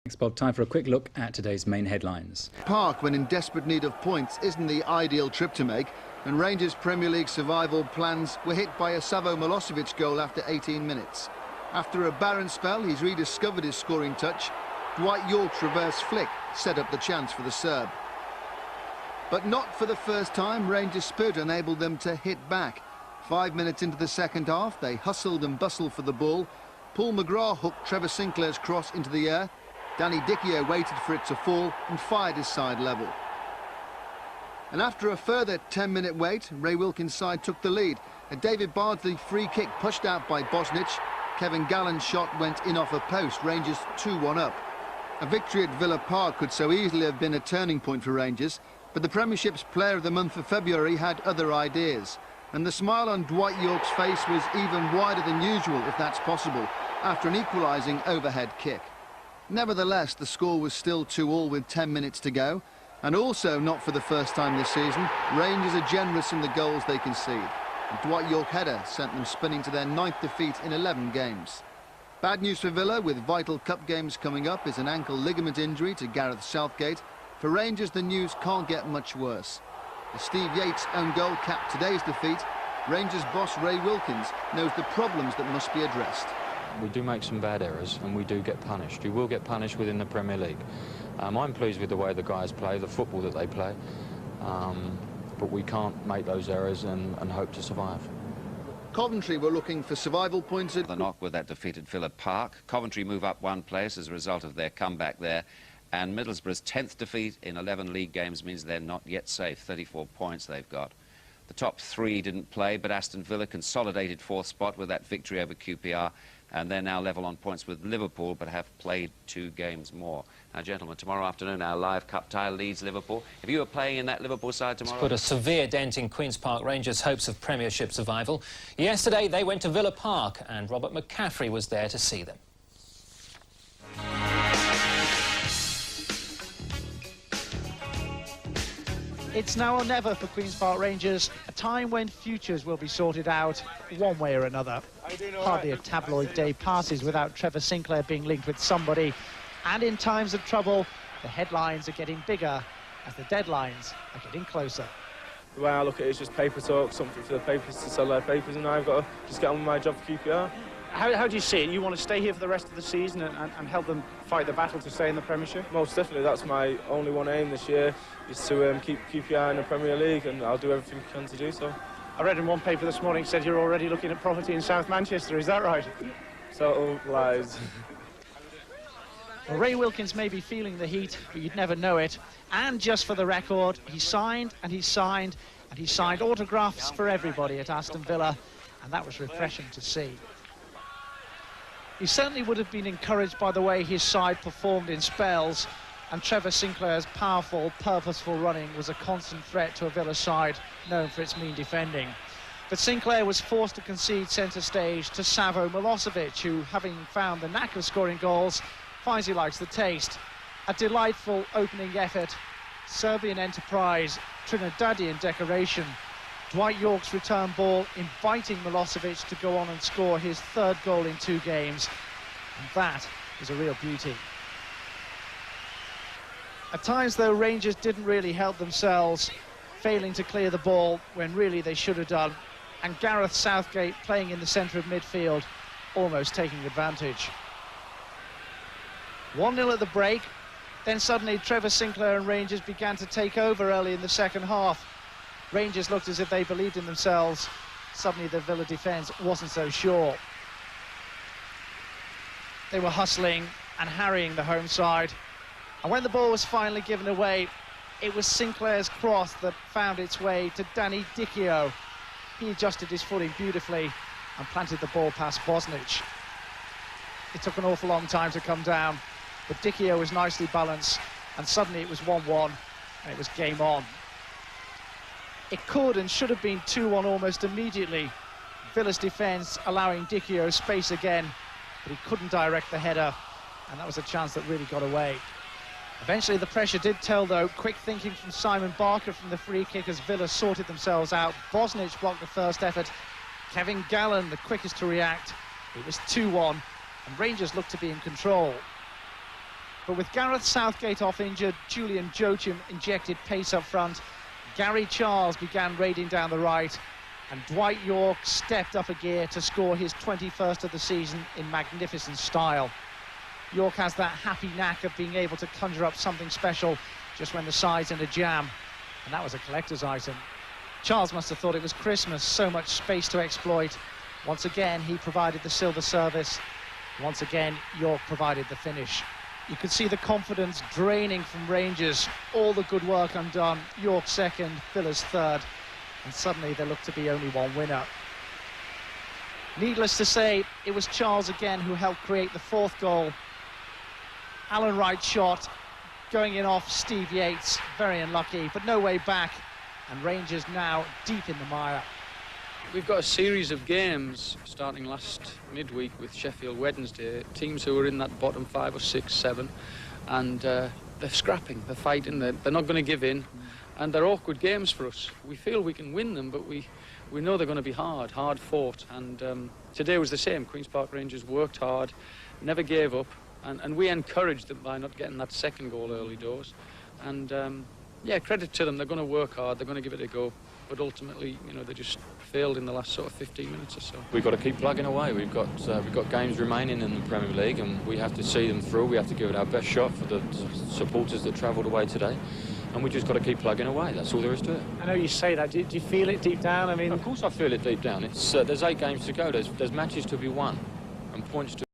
Thanks, Bob. Time for a quick look at today's main headlines. Park, when in desperate need of points, isn't the ideal trip to make, and Rangers' Premier League survival plans were hit by a Savo Milosevic goal after 18 minutes. After a barren spell, he's rediscovered his scoring touch. Dwight York's reverse flick set up the chance for the Serb. But not for the first time, Rangers' spirit enabled them to hit back. 5 minutes into the second half, they hustled and bustled for the ball. Paul McGrath hooked Trevor Sinclair's cross into the air. Danny Dichio waited for it to fall and fired his side level. And after a further 10-minute wait, Ray Wilkins' side took the lead. A David Bardsley free kick pushed out by Bosnich. Kevin Gallen's shot went in off a post. Rangers 2-1 up. A victory at Villa Park could so easily have been a turning point for Rangers, but the Premiership's Player of the Month for February had other ideas. And the smile on Dwight York's face was even wider than usual, if that's possible, after an equalising overhead kick. Nevertheless, the score was still 2-2 with 10 minutes to go. And also, not for the first time this season, Rangers are generous in the goals they concede. The Dwight York header sent them spinning to their 9th defeat in 11 games. Bad news for Villa, with vital cup games coming up, is an ankle ligament injury to Gareth Southgate. For Rangers, the news can't get much worse. As Steve Yates' own goal capped today's defeat, Rangers boss Ray Wilkins knows the problems that must be addressed. We do make some bad errors and we do get punished. You will get punished within the Premier League. I'm pleased with the way the guys play, the football that they play, but we can't make those errors and hope to survive. Coventry were looking for survival points at the knock with that defeat at Villa Park. Coventry move up one place as a result of their comeback there, and Middlesbrough's 10th defeat in 11 league games means they're not yet safe. 34 points they've got. The top three didn't play, but Aston Villa consolidated 4th spot with that victory over QPR, and they're now level on points with Liverpool, but have played 2 games more. Now, gentlemen, tomorrow afternoon, our live cup tie leads Liverpool. If you were playing in that Liverpool side tomorrow... It's put a severe dent in Queen's Park Rangers' hopes of Premiership survival. Yesterday, they went to Villa Park, and Robert McCaffrey was there to see them. It's now or never for Queen's Park Rangers, a time when futures will be sorted out one way or another. Hardly a tabloid day passes without Trevor Sinclair being linked with somebody, and in times of trouble, the headlines are getting bigger as the deadlines are getting closer. The way I look at it is just paper talk, something for the papers to sell their papers, and I've got to just get on with my job for QPR. How do you see it? You want to stay here for the rest of the season and help them fight the battle to stay in the Premiership? Most definitely, that's my only one aim this year, is to keep QPR in the Premier League, and I'll do everything I can to do so. I read in one paper this morning said you're already looking at property in South Manchester, is that right? Total lies. Well, Ray Wilkins may be feeling the heat, but you'd never know it. And just for the record, he signed and he signed and he signed autographs for everybody at Aston Villa, and that was refreshing to see. He certainly would have been encouraged by the way his side performed in spells, and Trevor Sinclair's powerful, purposeful running was a constant threat to a Villa side known for its mean defending. But Sinclair was forced to concede centre stage to Savo Milosevic, who, having found the knack of scoring goals, finds he likes the taste. A delightful opening effort, Serbian enterprise, Trinidadian decoration. Dwight York's return ball inviting Milosevic to go on and score his 3rd goal in 2 games. And that is a real beauty. At times, though, Rangers didn't really help themselves, failing to clear the ball when really they should have done. And Gareth Southgate playing in the centre of midfield, almost taking advantage. 1-0 at the break. Then suddenly Trevor Sinclair and Rangers began to take over early in the second half. Rangers looked as if they believed in themselves. Suddenly the Villa defence wasn't so sure. They were hustling and harrying the home side. And when the ball was finally given away, it was Sinclair's cross that found its way to Danny Dichio. He adjusted his footing beautifully and planted the ball past Bosnich. It took an awful long time to come down, but Dichio was nicely balanced, and suddenly it was 1-1, and it was game on. It could and should have been 2-1 almost immediately. Villa's defence allowing Dichio space again, but he couldn't direct the header, and that was a chance that really got away. Eventually the pressure did tell, though. Quick thinking from Simon Barker from the free kick as Villa sorted themselves out. Bosnich blocked the first effort. Kevin Gallen the quickest to react. It was 2-1, and Rangers looked to be in control. But with Gareth Southgate off injured, Julian Joachim injected pace up front, Gary Charles began raiding down the right, and Dwight York stepped up a gear to score his 21st of the season in magnificent style. York has that happy knack of being able to conjure up something special just when the side's in a jam, and that was a collector's item. Charles must have thought it was Christmas, so much space to exploit. Once again, he provided the silver service. Once again, York provided the finish. You could see the confidence draining from Rangers. All the good work undone. York second, Villa's third. And suddenly there looked to be only one winner. Needless to say, it was Charles again who helped create the fourth goal. Alan Wright's shot going in off Steve Yates. Very unlucky, but no way back. And Rangers now deep in the mire. We've got a series of games starting last midweek with Sheffield Wednesday, teams who are in that bottom 5 or 6, 7, and they're scrapping, they're fighting, they're not going to give in, and they're awkward games for us. We feel we can win them, but we know they're going to be hard fought, and today was the same. Queen's Park Rangers worked hard, never gave up, and we encouraged them by not getting that second goal early doors, and yeah, credit to them, they're going to work hard, they're going to give it a go. But ultimately, you know, they just failed in the last sort of 15 minutes or so. We've got to keep plugging away. We've got games remaining in the Premier League, and we have to see them through. We have to give it our best shot for the supporters that travelled away today, and we just got to keep plugging away. That's all there is to it. I know you say that. Do you feel it deep down? I mean, of course I feel it deep down. It's there's 8 games to go. There's matches to be won, and points to